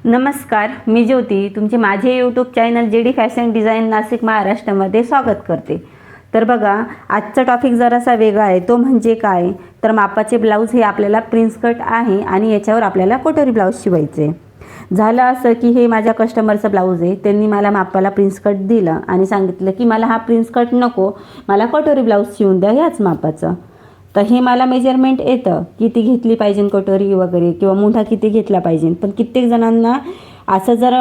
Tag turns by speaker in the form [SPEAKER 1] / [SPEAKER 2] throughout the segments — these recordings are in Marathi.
[SPEAKER 1] नमस्कार, मी ज्योती तुमचे माझे YouTube channel JD fashion design Nashik महाराष्ट्रामध्ये स्वागत करते। तर बघा, आजचा टॉपिक जरासा वेगळा आहे। तो म्हणजे काय तर मापाचे ब्लाऊज हे आपल्याला प्रिन्स कट आहे आणि याच्यावर आपल्याला कटोरी ब्लाऊज शिवायचे। झालं असं की हे माझ्या कस्टमरचं ब्लाऊज आहे, त्यांनी मला मापाला प्रिन्स कट दिलं आणि सांगितलं की मला हा प्रिन्स कट नको, मला कटोरी ब्लाऊज शिवून द्या ह्याच मापाचं। तर हे मला मेजरमेंट येतं किती घेतली पाहिजे कटोरी वगैरे किंवा मुंढा किती घेतला पाहिजे। पण कित्येक जणांना असं जर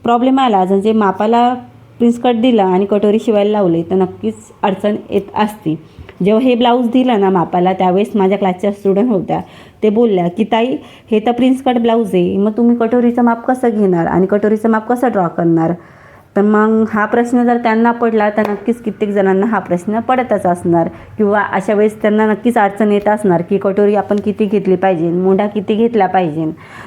[SPEAKER 1] प्रॉब्लेम आला, म्हणजे मापाला प्रिन्स कट दिला आणि कटोरी शिवायला लावले तर नक्कीच अडचण येत असते। जेव्हा हे ब्लाऊज दिलं ना मापाला, त्यावेळेस माझ्या क्लासच्या स्टुडंट होत्या, ते बोलल्या की ताई हे तर प्रिन्स कट ब्लाऊज आहे, मग तुम्ही कटोरीचं माप कसं घेणार आणि कटोरीचं माप कसं ड्रॉ करणार। तर मग हा प्रश्न जर त्यांना पडला तर नक्कीच कित्येक जणांना हा प्रश्न पडतच असणार किंवा अशा वेळेस त्यांना नक्कीच अडचण येत असणार की कटोरी आपण किती घेतली पाहिजे, मुंढा किती घेतला पाहिजे।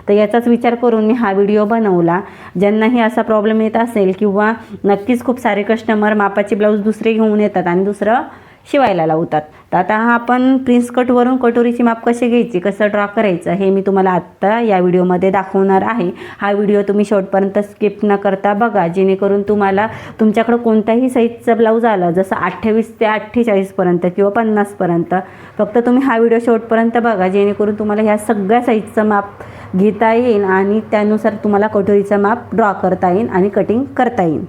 [SPEAKER 1] तर याचाच विचार करून मी हा व्हिडिओ बनवला। ज्यांनाही असा प्रॉब्लेम येत असेल किंवा नक्कीच खूप सारे कस्टमर मापाचे ब्लाऊज दुसरे घेऊन येतात आणि दुसरं शिवायला लावतात। तर आता हा आपण प्रिन्स कटवरून कटोरीची माप कसे घ्यायची, कसं ड्रॉ करायचं हे मी तुम्हाला आत्ता या व्हिडिओमध्ये दाखवणार आहे। हा व्हिडिओ तुम्ही शेवटपर्यंत स्किप न करता बघा, जेणेकरून तुम्हाला तुमच्याकडे कोणताही साईजचा ब्लाऊज आला, जसं 28 ते 48 पर्यंत किंवा 50 पर्यंत, फक्त तुम्ही हा व्हिडिओ शेवटपर्यंत बघा, जेणेकरून तुम्हाला ह्या सगळ्या साईजचं माप घेता येईल आणि त्यानुसार तुम्हाला कटोरीचं माप ड्रॉ करता येईल आणि कटिंग करता येईल।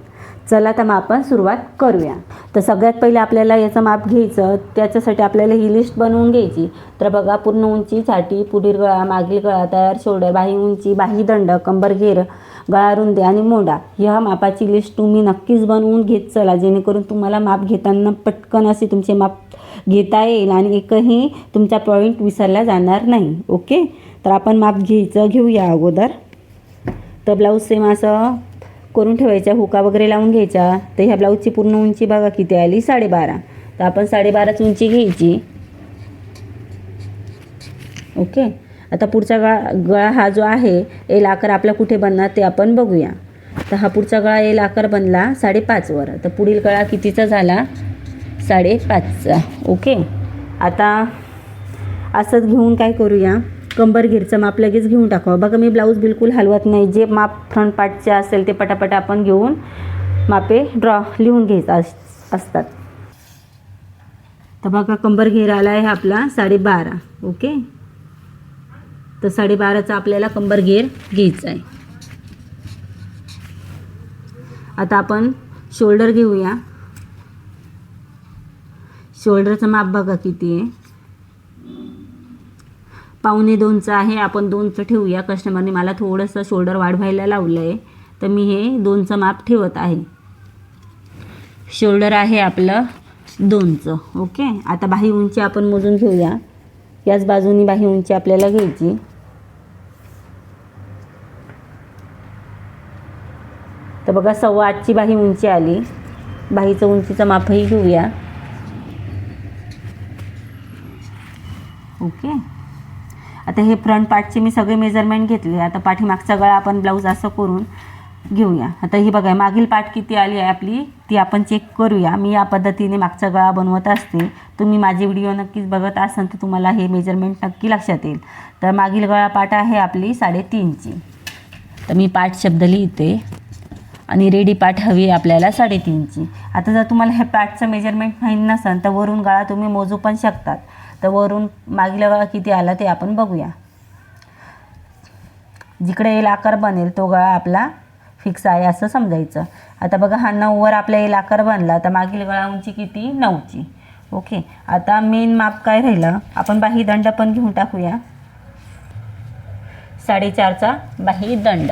[SPEAKER 1] चला तर मग आपण सुरुवात करूया। तर सगळ्यात पहिले आपल्याला याचं माप घ्यायचं, त्याच्यासाठी आपल्याला ही लिस्ट बनवून घ्यायची। तर बघा, पूर्ण उंची, छाती, पुढील गळा, मागील गळा, तयार शोल्डर, बाही उंची, बाही दंड, कंबर घेर, गळा रुंदी आणि मोंडा, ह्या मापाची लिस्ट तुम्ही नक्कीच बनवून घेत चला, जेणेकरून तुम्हाला माप घेताना पटकन असे तुमचे माप घेता येईल आणि एकही तुमचा पॉईंट विसरला जाणार नाही। ओके, तर आपण माप घेऊया अगोदर। तर ब्लाऊज सेम असं करून ठेवायच्या, हुका वगैरे लावून घ्यायच्या। तर ह्या ब्लाऊजची पूर्ण उंची बघा किती आली, 12.5। तर आपण 12.5च उंची घ्यायची। ओके, आता पुढचा गळा हा जो आहे एल आकार आपला कुठे बनणार ते आपण बघूया। तर हा पुढचा गळा एल आकार बनला 5.5 वर, तर पुढील गळा कितीचा झाला, 5.5चा। ओके, आता असंच घेऊन काय करूया, कंबर घेरचं माप लगेच घेऊन टाकावं। बघा, मी ब्लाऊज बिलकुल हलवत नाही, जे माप फ्रंट पार्टचे असेल ते पटापट आपण घेऊन मापे लिहून घ्यायचं असतात। तर बघा, कंबर घेर आला आहे आपला 12.5। ओके, तर 12.5चा आपल्याला कंबर घेर घ्यायचा आहे। आता आपण शोल्डर घेऊया। शोल्डरचं माप बघा किती आहे, 1.25 आहे। आपण 2चं ठेवूया, कस्टमरने मला थोडंसं शोल्डर वाढवायला लावलं आहे, तर मी हे 2चं माप ठेवत आहे। शोल्डर आहे आपलं 2चं। ओके, आता बाही उंची आपण मोजून घेऊया। याच बाजूनी बाही उंची आपल्याला घ्यायची। तर बघा, 8.25ची बाही उंची आली। बाहीचं उंचीचं मापही घेऊया। ओके, आता हे फ्रंट पार्टचे मी सगळे मेजरमेंट घेतले। आता पाठीमागचा गळा आपण ब्लाऊज असं करून घेऊया। आता ही बघा, मागील पार्ट किती आली आहे आपली ती आपण चेक करूया। मी या पद्धतीने मागचा गळा बनवत असते, तुम्ही माझे व्हिडिओ नक्कीच बघत असाल तर तुम्हाला हे मेजरमेंट नक्की लक्षात येईल। तर मागील गळा पार्ट आहे आपली 3.5ची। तर मी पार्ट शब्द लिहिते आणि रेडी पार्ट हवी आपल्याला 3.5ची। आता जर तुम्हाला हे पार्टचं मेजरमेंट माहीत नसेल तर वरून गळा तुम्ही मोजू पण शकतात। तर वरून मागील गळा किती आला ते आपण बघूया। जिकडे एल आकार बनेल तो गळा आपला फिक्स आहे असं समजायचं। आता बघा, हा 9 वर आपला एल आकार बनला, तर मागील गळा उंची किती, 9ची। ओके, आता मेन माप काय राहिलं, आपण बाही दंड पण घेऊन टाकूया। 4.5चा बाही दंड।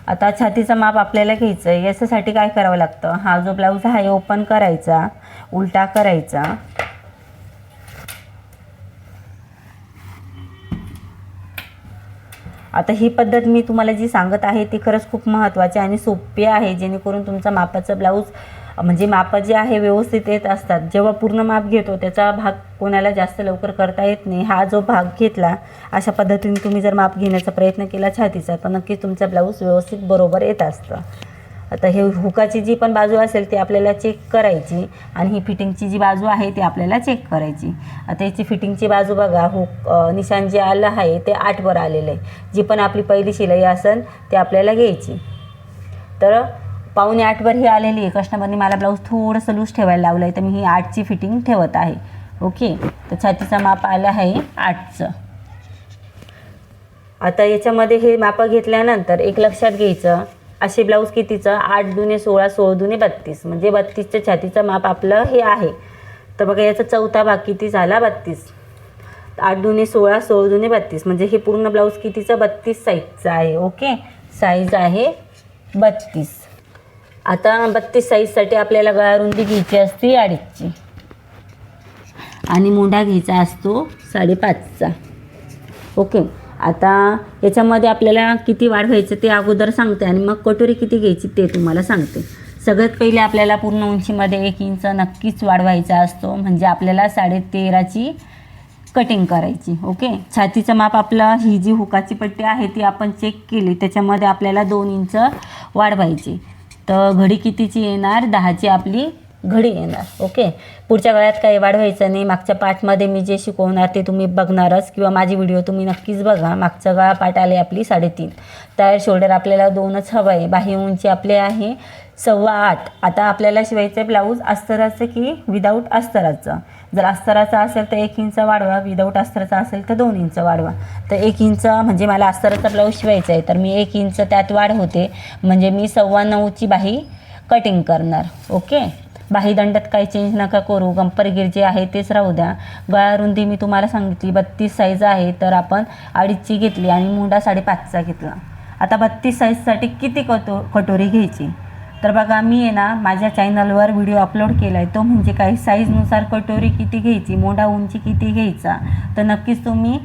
[SPEAKER 1] आता छातीचं माप आपल्याला घ्यायचं आहे। याच्यासाठी काय करावं लागतं, हा जो ब्लाऊज आहे ओपन करायचा, उलटा करायचा। आता ही पद्धत मी तुम्हाला जी सांगत आहे ती खरंच खूप महत्त्वाची आणि सोपी आहे, जेणेकरून तुमचा मापाचं ब्लाऊज म्हणजे माप जे आहे व्यवस्थित येत असतात। जेव्हा पूर्ण माप घेतो त्याचा भाग कोणाला जास्त लवकर करता येत नाही। हा जो भाग घेतला अशा पद्धतीने तुम्ही जर माप घेण्याचा प्रयत्न केला छातीचा, तर नक्कीच तुमचा ब्लाऊज व्यवस्थित बरोबर येत असतं। आता हे हुकाची जी पण बाजू असेल ती आपल्याला चेक करायची आणि ही फिटिंगची जी बाजू आहे ती आपल्याला चेक करायची. आता याची फिटिंगची बाजू बघा, हुक निशाण जे आलं आहे ते 8वर आलेलं आहे. जी पण आपली पहिली शिलाई असेल ते आपल्याला घ्यायची. तर 7:45 ही आलेली आहे. कस्टमरने मला ब्लाऊज थोडंसं लूज ठेवायला लावलं आहे, तर मी ही 8ची फिटिंग ठेवत आहे. ओके, तर छातीचा माप आलं आहे 8चं. आता याच्यामध्ये हे मापं घेतल्यानंतर एक लक्षात घ्यायचं, असे ब्लाऊज कितीचं 8 दुने 16, 16 दुने 32, म्हणजे 32चं छातीचं माप आपलं हे आहे. तर बघा याचा चौथा भाग किती झाला 32. 8 दुने 16, 16 दुने 32, म्हणजे हे पूर्ण ब्लाऊज कितीचं 32 साईजचं आहे. ओके, साईज आहे 32. आता 32 साईजसाठी आपल्याला गळा रुंदी घ्यायची असते 2.5ची आणि मोंढा घ्यायचा असतो 5.5चा. ओके, आता याच्यामध्ये आपल्याला किती वाढवायचं ते अगोदर सांगते आणि मग कटोरी किती घ्यायची ते तुम्हाला सांगते. सगळ्यात पहिले आपल्याला पूर्ण उंचीमध्ये 1 इंच नक्कीच वाढवायचा असतो, म्हणजे आपल्याला 13.5ची कटिंग करायची. ओके, छातीचं माप आपलं, ही जी हुकाची पट्टी आहे ती आपण चेक केली, त्याच्यामध्ये आपल्याला 2 इंच वाढवायची. तर घडी कितीची येणार 10ची आपली घडी येणार. ओके, पुढच्या गळ्यात काही वाढवायचं नाही. मागच्या पार्टमध्ये मी जे शिकवणार ते तुम्ही बघणारच किंवा माझी व्हिडिओ तुम्ही नक्कीच बघा. मागचा गळा पार्ट आले आपली 3.5. टायर शोल्डर आपल्याला 2च हवं आहे. बाह्य उंची आपले आहे 8.25. आता आपल्याला शिवायचं ब्लाऊज अस्तराचं की विदाऊट अस्तराचं. जर अस्तराचा असेल तर 1 इंच वाढवा, विदाऊट अस्तराचा असेल तर 2 इंच वाढवा. तर 1 इंच म्हणजे मला अस्तराचा ब्लाऊज शिवायचा आहे, तर मी 1 इंच त्यात वाढ होते, म्हणजे मी 9.25ची बाही कटिंग करणार. ओके, बाही दंडात काही चेंज नका करू, गंपरगीर जे आहे तेच राहू द्या. गळा रुंदी मी तुम्हाला सांगितली 32 साईज आहे, तर आपण 2.5ची घेतली आणि मुंडा 5.5चा घेतला. आता 32 साईजसाठी किती कटोरी घ्यायची, तर बघा मी आहे ना माझ्या चॅनलवर व्हिडिओ अपलोड केला आहे, तो म्हणजे काही साईजनुसार कटोरी किती घ्यायची, मोंढा उंची किती घ्यायचा. तर नक्कीच तुम्ही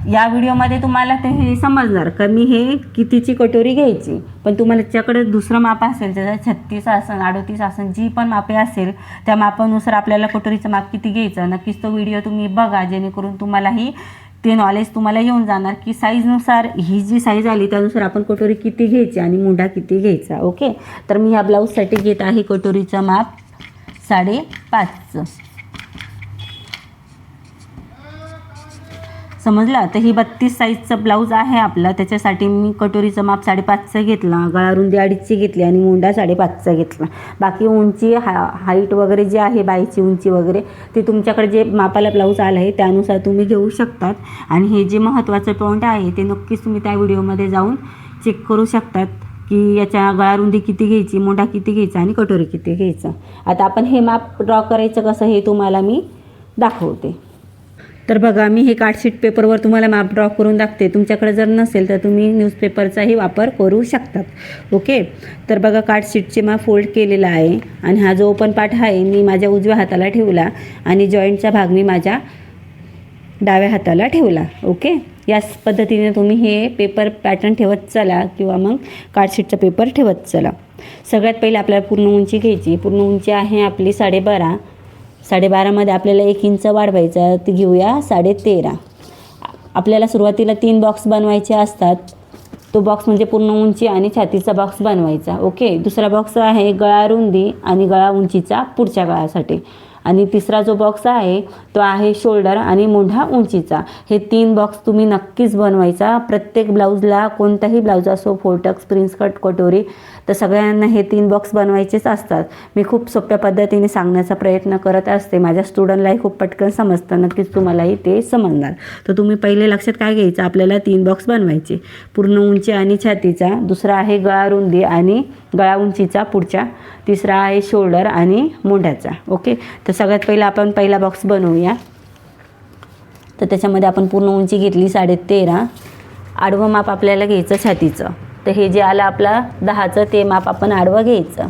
[SPEAKER 1] या व्हिडिओमध्ये तुम्हाला ते हे समजणार का मी हे कितीची कटोरी घ्यायची. पण तुम्हाला त्याच्याकडे दुसरं माप असेल, त्याचं 36 असेल 38 असेल, जी पण मापे असेल त्या मापानुसार आपल्याला कटोरीचं माप किती घ्यायचं, नक्कीच तो व्हिडिओ तुम्ही बघा, जेणेकरून तुम्हालाही ते नॉलेज तुम्हाला येऊन जाणार की साईजनुसार ही जी साईज आली त्यानुसार आपण कटोरी किती घ्यायची आणि मुंडा किती घ्यायचा. ओके, तर मी ह्या ब्लाऊजसाठी घेत आहे कटोरीचं माप 5.5चं. समजलं. तर ही 32 साईजचं ब्लाऊज आहे आपला, त्याच्यासाठी मी कटोरीचं माप 5.5चं घेतला, गळा रुंदी 2.5ची घेतली आणि मुंडा 5.5चा घेतला. बाकी उंची हाईट वगैरे जी आहे बाईची उंची वगैरे ते तुमच्याकडे जे मापाला ब्लाऊज आला आहे त्यानुसार तुम्ही घेऊ शकतात. आणि हे जे महत्त्वाचं पॉईंट आहे ते नक्कीच तुम्ही त्या व्हिडिओमध्ये जाऊन चेक करू शकतात की याच्या गळा रुंदी किती घ्यायची, मोंढा किती घ्यायचा आणि कटोरी किती घ्यायचं. आता आपण हे माप ड्रॉ करायचं कसं हे तुम्हाला मी दाखवते. तर बघा मी हे कार्डशीट पेपरवर तुम्हाला माप ड्रॉ करून दाखते. तुमच्याकडे जर नसेल तर तुम्ही न्यूजपेपरचाही वापर करू शकतात. ओके, तर बघा कार्डशीटचे माप फोल्ड केलेला आहे आणि हा जो ओपन पार्ट आहे मी माझ्या उजव्या हाताला ठेवला आणि जॉईंटचा भाग मी माझ्या डाव्या हाताला ठेवला. ओके, याच पद्धतीने तुम्ही हे पेपर पॅटर्न ठेवत चला किंवा मग कार्डशीटचा पेपर ठेवत चला. सगळ्यात पहिले आपल्याला पूर्ण उंची घ्यायची. पूर्ण उंची आहे आपली 12.5. 12.5मध्ये आपल्याला 1 इंच वाढवायचा, ती घेऊया 13.5. आपल्याला सुरुवातीला 3 बॉक्स बनवायचे असतात. तो बॉक्स म्हणजे पूर्ण उंची आणि छातीचा बॉक्स बनवायचा. ओके, दुसरा बॉक्स आहे गळा रुंदी आणि गळा उंचीचा पुढच्या गळ्यासाठी. आणि तिसरा जो बॉक्स आहे तो आहे शोल्डर आणि मोंढा उंचीचा. हे 3 बॉक्स तुम्ही नक्कीच बनवायचा. प्रत्येक ब्लाऊजला, कोणताही ब्लाऊज असो, फोटक्स, प्रिन्स कट, कटोरी, तर सगळ्यांना हे 3 बॉक्स बनवायचेच असतात. मी खूप सोप्या पद्धतीने सांगण्याचा प्रयत्न करत असते. माझ्या स्टुडंटलाही खूप पटकन समजतं, नक्कीच तुम्हालाही ते समजणार. तर तुम्ही पहिले लक्षात काय घ्यायचं, आपल्याला 3 बॉक्स बनवायचे. पूर्ण उंची आणि छातीचा, दुसरा आहे गळा रुंदी आणि गळा उंचीचा पुढच्या, तिसरा आहे शोल्डर आणि मोंढ्याचा. ओके, तर सगळ्यात पहिला आपण पहिला बॉक्स बनवूया. तर त्याच्यामध्ये आपण पूर्ण उंची घेतली 13.5. आडवं माप आपल्याला घ्यायचं छातीचं. तर हे जे आलं आपलं 10चं ते माप आपण आडवं घ्यायचं.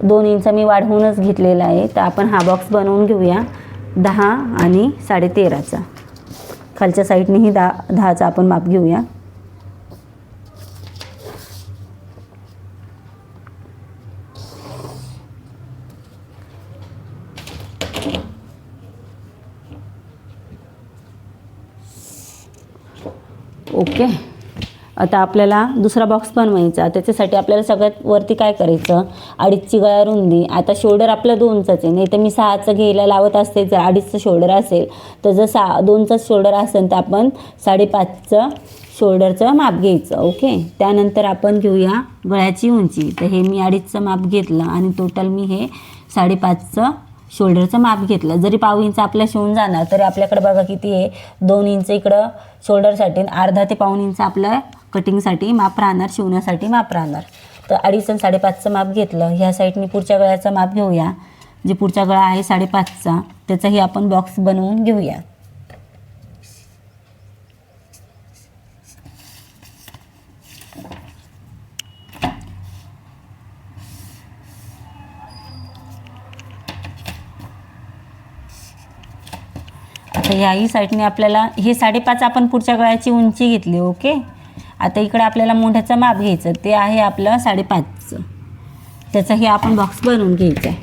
[SPEAKER 1] 2 इंच मी वाढवूनच घेतलेला आहे. तर आपण हा बॉक्स बनवून घेऊया 10 आणि 13.5चा. खालच्या साईडनेही 10चा आपण माप घेऊया. ओके, आता आपल्याला दुसरा बॉक्स बनवायचा. त्याच्यासाठी आपल्याला सगळ्यात वरती काय करायचं, 2.5ची गळा रुंदी. आता शोल्डर आपलं 2चाच आहे, नाही तर मी 6चं घ्यायला लावत असते. जर 2.5चं शोल्डर असेल तर जर 2चाच शोल्डर असेल तर आपण 5.5चं शोल्डरचं माप घ्यायचं. ओके. त्यानंतर आपण घेऊया गळ्याची उंची. तर हे मी 2.5चं माप घेतलं आणि टोटल मी हे 5.5चं शोल्डरचं माप घेतलं. जरी पाव इंच आपल्या शिवून जाणार तरी आपल्याकडे बघा किती आहे, 2 इंच इकडं शोल्डरसाठी, अर्धा ते पाऊण इंच आपलं कटिंगसाठी माप राहणार, शिवण्यासाठी माप राहणार. तर 2.5 आणि 5.5चं माप घेतलं. ह्या साईडनी पुढच्या गळ्याचं माप घेऊया. जे पुढचा गळा आहे 5.5चा, त्याचाही आपण बॉक्स बनवून घेऊया. आता ह्याही साईडने आपल्याला हे 5.5 आपण पुढच्या गळ्याची उंची घेतली. ओके. आता इकडे आपल्याला मोढ्याचं माप घ्यायचं, ते आहे आपलं 5.5चं. त्याचाही आपण बॉक्स बनवून घ्यायचा आहे.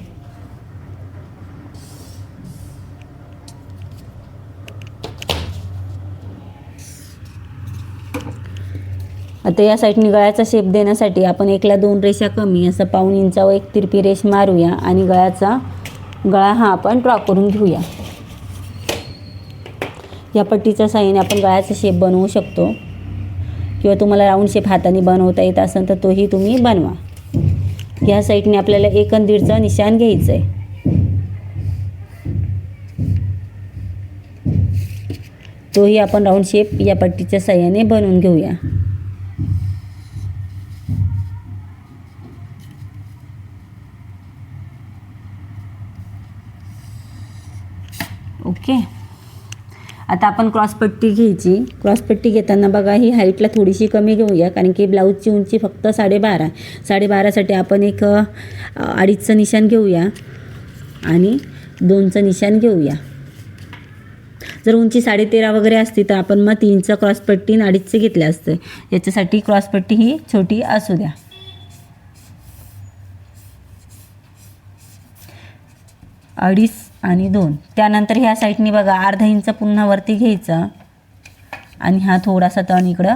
[SPEAKER 1] आता या साईडने गळ्याचा शेप देण्यासाठी आपण 1ला 2 रेषा कमी असं पाऊण इंचावर एक तिरपी रेष मारूया आणि गळा हा आपण ड्रॉ करून घेऊया. या पट्टीच्या साहाय्याने आपण गळ्याचा शेप बनवू शकतो, किंवा तुम्हाला राऊंड शेप हाताने बनवता येत असेल तर तोही तुम्ही बनवा. ह्या साईडने आपल्याला 1 आणि 1.5चं निशाण घ्यायचं आहे. तोही आपण राऊंड शेप या पट्टीच्या साहाय्याने बनवून घेऊया. ओके. आता आपण क्रॉसपट्टी घ्यायची. क्रॉसपट्टी घेताना बघा ही हाईटला थोडीशी कमी घेऊया, कारण की ब्लाऊजची उंची फक्त 12.5. 12.5साठी आपण एक 2.5चं निशाण घेऊया आणि 2चं निशाण घेऊया. जर उंची 13.5 वगैरे असती तर आपण मग 3चं क्रॉसपट्टी आणि 2.5चं घेतलं असतं. याच्यासाठी क्रॉसपट्टी ही छोटी असू द्या. अडीच आणि 2. त्यानंतर ह्या साईडनी बघा अर्धा इंच पुन्हा वरती घ्यायचं आणि हा थोडासा तण इकडं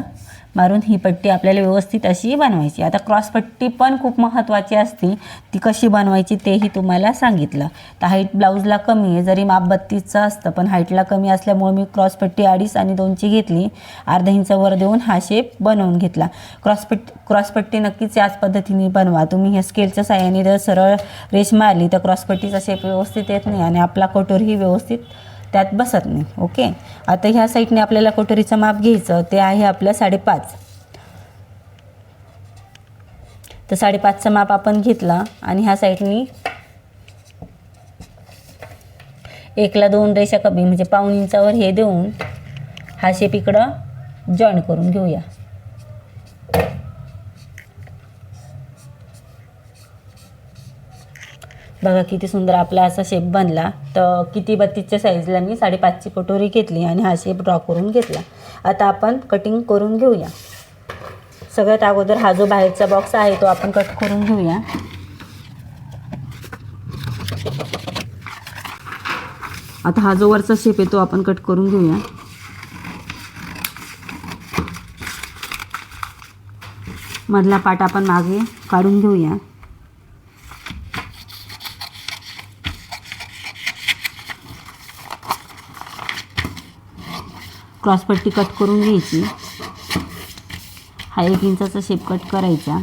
[SPEAKER 1] मारून ही पट्टी आपल्याला व्यवस्थित अशी बनवायची. आता क्रॉसपट्टी पण खूप महत्त्वाची असते, ती कशी बनवायची तेही तुम्हाला सांगितलं. तर हाईट ब्लाऊजला कमी आहे, जरी माप 32चं असतं पण हाईटला कमी असल्यामुळे मी क्रॉसपट्टी 2.5 आणि 2ची घेतली. अर्धा इंच वर देऊन हा शेप बनवून घेतला. क्रॉसपट्टी नक्कीच याच पद्धतीने बनवा. तुम्ही हे स्केलच्या साहाय्याने जर सरळ रेष मारली तर क्रॉसपट्टीचा शेप व्यवस्थित येत नाही आणि आपला कटोरीही व्यवस्थित त्यात बसत नाही. ओके. आता ह्या साईडने आपल्याला कटोरीचं माप घ्यायचं, ते आहे आपलं 5.5. तर 5.5चं माप आपण घेतलं आणि ह्या साईडनी 1ला 2 रेषा कमी म्हणजे पाऊण इंचावर हे देऊन हा शेप इकडं जॉईन करून घेऊया. बघा किती सुंदर आपला असा शेप बनला. तर किती 32च्या साईजला मी 5.5ची कटोरी घेतली आणि हा शेप ड्रॉ करून घेतला. आता आपण कटिंग करून घेऊया. सगळ्यात अगोदर हा जो बाहेरचा बॉक्स आहे तो आपण कट करून घेऊया. आता हा जो वरचा शेप आहे तो आपण कट करून घेऊया. मधला पाट आपण मागे काढून घेऊया. क्रॉसपट्टी कट करून घ्यायची. हा 1 इंचाचा शेप कट करायचा.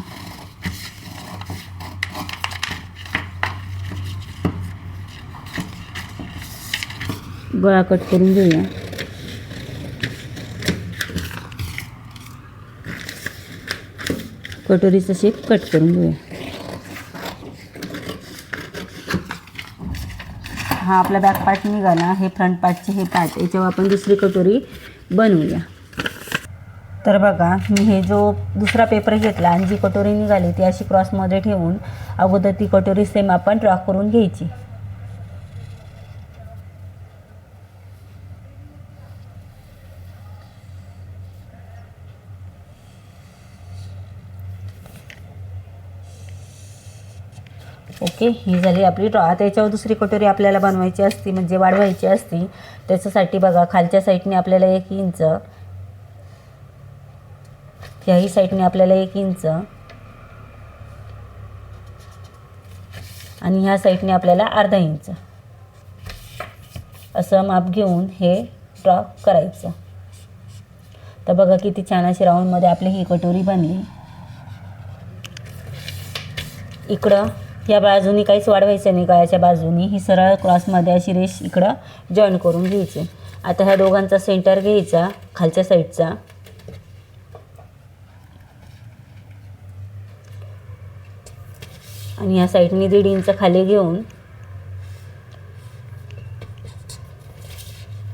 [SPEAKER 1] गळा कट करून घेऊया. कटोरीचा शेप कट करून घेऊया. हा आपला बॅक पार्ट निघाला. हे फ्रंट पार्टचे हे पार्ट, याच्यावर आपण दुसरी कटोरी बनवूया. तर बघा मी हे जो दुसरा पेपर घेतला आणि जी कटोरी निघाली ती अशी क्रॉसमध्ये ठेवून अगोदर ती कटोरी सेम आपण ड्रॉ करून घ्यायची. ओके. ही झाली आपली ड्रॉ. आता याच्यावर दुसरी कटोरी आपल्याला बनवायची असती, म्हणजे वाढवायची असती. त्याच्यासाठी बघा खालच्या साईडने आपल्याला 1 इंच ह्याही साईडने आपल्याला 1 इंच आणि ह्या साईडने आपल्याला अर्धा इंच असं माप घेऊन हे ड्रॉ करायचं. तर बघा किती छान अशी राऊंडमध्ये आपली ही कटोरी बनली. इकडं या बाजूनी काहीच वाढवायचं नाही, गळ्याच्या बाजूनी ही सरळ क्रॉसमध्ये अशी रेष इकडं जॉईन करून घ्यायची. आता ह्या दोघांचा सेंटर घ्यायचा खालच्या साईडचा आणि ह्या साईडने 1.5 इंच खाली घेऊन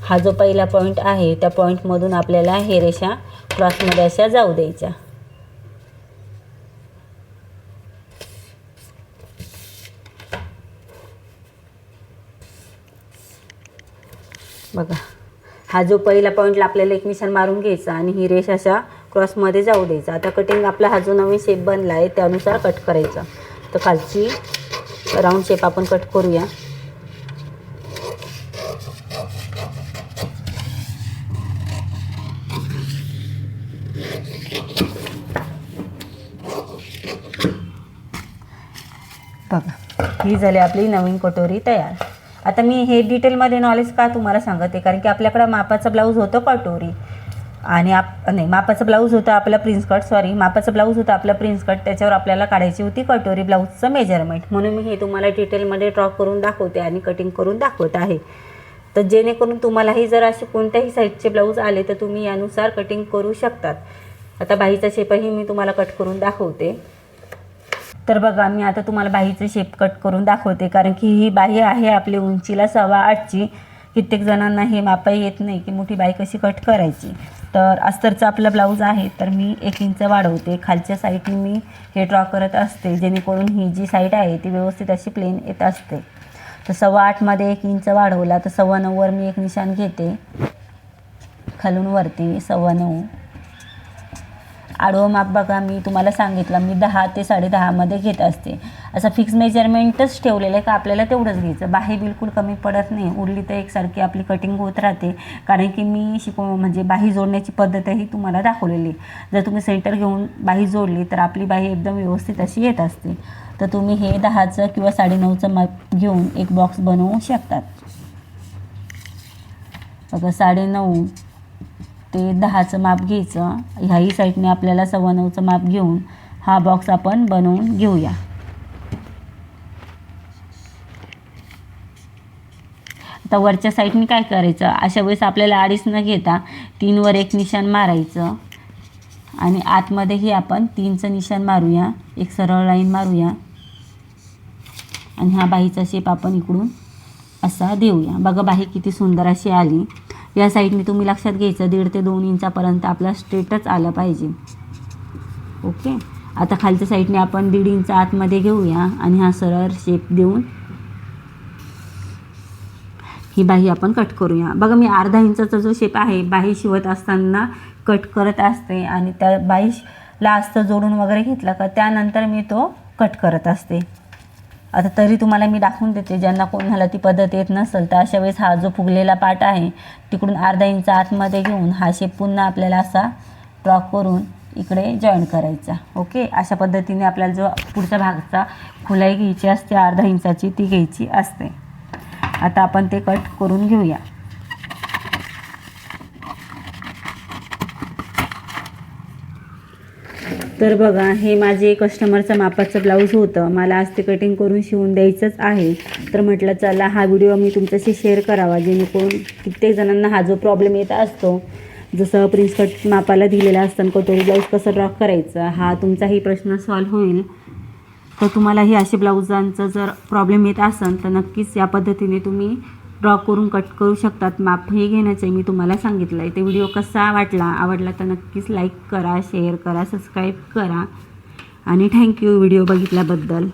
[SPEAKER 1] हा जो पहिला पॉईंट आहे त्या पॉईंटमधून आपल्याला हे रेषा क्रॉसमध्ये अशा जाऊ द्यायच्या. बघा हा जो पहिला पॉईंटला आपल्याला एक निशाण मारून घ्यायचा आणि ही रेष अशा क्रॉसमध्ये जाऊ द्यायचा. आता कटिंग आपला हा जो नवीन शेप बनला आहे त्यानुसार कट करायचा. तर खालची राऊंड शेप आपण कट करूया. बघा ही झाली आपली नवीन कटोरी तयार. आता मी हे डिटेलमध्ये नॉलेज का तुम्हाला सांगते, कारण की आपल्याकडं मापाचं ब्लाऊज होतं कटोरी आणि मापाचं ब्लाऊज होतं आपलं प्रिन्स कट, मापाचं ब्लाऊज होतं आपलं प्रिन्स कट, त्याच्यावर आपल्याला काढायची होती कटोरी ब्लाऊजचं मेजरमेंट. म्हणून मी हे तुम्हाला डिटेलमध्ये ड्रॉ करून दाखवते आणि कटिंग करून दाखवत आहे. तर जेणेकरून तुम्हालाही जर असे कोणत्याही साईजचे ब्लाऊज आले तर तुम्ही यानुसार कटिंग करू शकतात. आता बाहीचा शेपही मी तुम्हाला कट करून दाखवते. तर बघा मी आता तुम्हाला बाहीचं शेप कट करून दाखवते, कारण की ही बाही आहे आपली उंचीला 8.25ची. कित्येक जणांना हे मापही येत नाही की मोठी बाही कशी कट करायची. तर अस्तरचं आपलं ब्लाऊज आहे तर मी 1 इंच वाढवते. खालच्या साईडने मी हे ड्रॉ करत असते जेणेकरून ही जी साईड आहे ती व्यवस्थित अशी प्लेन येत असते. तर 8.25मध्ये 1 इंच वाढवला तर 9.25वर मी एक निशाण घेते. खालून वरती 9.25. आडवं माप बघा मी तुम्हाला सांगितलं मी 10 ते 10.5मध्ये घेत असते. असं फिक्स मेजरमेंटच ठेवलेलं आहे का आपल्याला तेवढंच घ्यायचं. बाही बिलकुल कमी पडत नाही, उरली तर एकसारखी आपली कटिंग होत राहते. कारण की मी म्हणजे बाही जोडण्याची पद्धतही तुम्हाला दाखवलेली. जर तुम्ही सेंटर घेऊन बाही जोडली तर आपली बाही एकदम व्यवस्थित अशी येत असते. तर तुम्ही हे 10चं किंवा 9.5चं माप घेऊन एक बॉक्स बनवू शकतात. बघा 9.5 ते 10चं माप घ्यायचं. ह्याही साईडने आपल्याला 9.25चं माप घेऊन हा बॉक्स आपण बनवून घेऊया. आता वरच्या साईडने काय करायचं, अशा वेळेस आपल्याला 2.5 न घेता 3वर एक निशाण मारायचं आणि आतमध्येही आपण 3चं निशाण मारूया. एक सरळ लाईन मारूया आणि हा बाहीचा शेप आपण इकडून असा देऊया. बघा बाही किती सुंदर अशी आली. या साईडने तुम्ही लक्षात घ्यायचं 1.5 ते 2 इंचापर्यंत आपला स्ट्रेटच आलं पाहिजे. ओके. आता खालच्या साईडने आपण 1.5 इंच आतमध्ये घेऊया आणि हा सरळ शेप देऊन ही बाही आपण कट करूया. बघा मी अर्धा इंचाचा जो शेप आहे बाही शिवत असताना कट करत असते आणि त्या बाहीला अस्तर जोडून वगैरे घेतला का त्यानंतर मी तो कट करत असते. आता तरी तुम्हाला मी दाखवून देते, ज्यांना कोणाला ती पद्धत येत नसेल तर अशा वेळेस हा जो फुगलेला पार्ट आहे तिकडून अर्धा इंच आतमध्ये घेऊन हा शेप पुन्हा आपल्याला असा ड्रॉ करून इकडे जॉईन करायचा. ओके. अशा पद्धतीने आपल्याला जो पुढच्या भागाचा खुलाई घ्यायची असते अर्धा इंचाची ती घ्यायची असते. आता आपण ते कट करून घेऊया. तर बघा हे माझे कस्टमरचं मापाचं ब्लाऊज होतं. मला आज ते कटिंग करून शिवून द्यायचंच आहे. तर म्हटलं चला हा व्हिडिओ मी तुमच्याशी शेअर करावा, जेणेकरून कित्येक जणांना हा जो प्रॉब्लेम येत असतो, जसं प्रिन्स कट मापाला दिलेला असताना कटोरी ब्लाऊज कसं ड्रॉ करायचं हा तुमचाही प्रश्न सॉल्व्ह होईल. तर तुम्हालाही असे ब्लाऊजांचा जर प्रॉब्लेम येत असेल तर नक्कीच या पद्धतीने तुम्ही ड्रॉ करून कट करू शकतात. माप हे घेण्याचं मी तुम्हाला सांगितलं आहे. ते व्हिडिओ कसा आवडला तर नक्कीच लाईक करा, शेअर करा, सबस्क्राईब करा आणि थँक्यू व्हिडिओ बघितल्याबद्दल.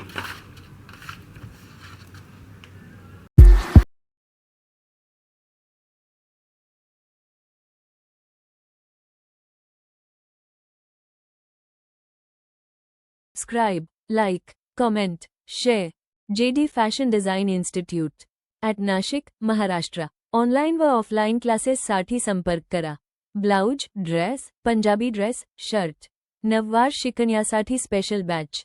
[SPEAKER 2] Subscribe, like, comment, share. JD Fashion Design Institute at Nashik, Maharashtra. Online व ऑफलाईन क्लासेससाठी संपर्क करा. Blouse, dress, Punjabi dress, shirt नववार शिकण्यासाठी स्पेशल बॅच